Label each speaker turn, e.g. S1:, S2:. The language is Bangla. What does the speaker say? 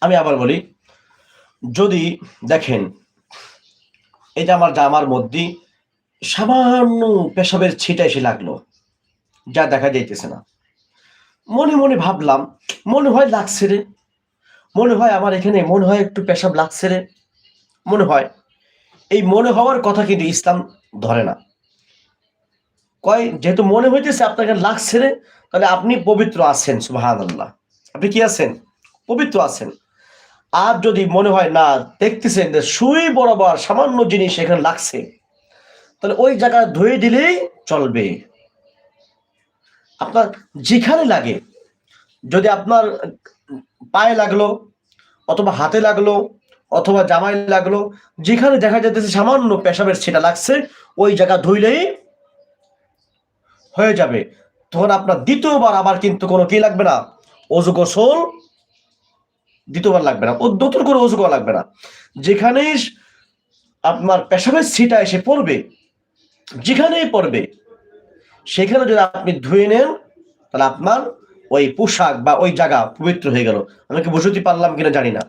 S1: আমি আবার বলি, যদি দেখেন এই যে আমার জামার মধ্যে সামান্য পেশাবের ছিটা এসে লাগলো, যা দেখা যাইতেছে না, মনে মনে ভাবলাম মনে হয় লাগছে রে, মনে হয় আমার এখানে মনে হয় একটু পেশাব লাগছে রে, মনে হয়। এই মনে হওয়ার কথা কিন্তু ইসলাম ধরে না। কয় যেহেতু মনে হইতেছে আপনাকে লাগছে রে, তাহলে আপনি পবিত্র আছেন, সুবহানাল্লাহ, আপনি কি আছেন? পবিত্র আছেন। আর যদি মনে হয় না, দেখতেছেন যে সুই বরাবর সামান্য জিনিস এখানে লাগছে, তাহলে ওই জায়গা ধুয়ে দিলেই চলবে। আপনার যেখানে লাগে, যদি আপনার পায়ে লাগলো অথবা হাতে লাগলো অথবা জামায় লাগলো, যেখানে দেখা যাইতেছে সামান্য পেশাবের ছিটা লাগছে, ওই জায়গা ধুইলেই হয়ে যাবে। তখন আপনার দ্বিতীয়বার আবার কিন্তু কোনো কি লাগবে না, অজু গোসল দ্বিতীয়বার লাগবে না, ও নতুন করে অজু করা লাগবে না। যেখানেই আপনার পেশাবের ছিটা এসে পড়বে, যেখানেই পড়বে, সেখানে যদি আপনি ধুয়ে নেন, তাহলে আপনার ওই পোশাক বা ওই জায়গা পবিত্র হয়ে গেল। আমি কি বুঝতে পারলাম কিনা জানি না।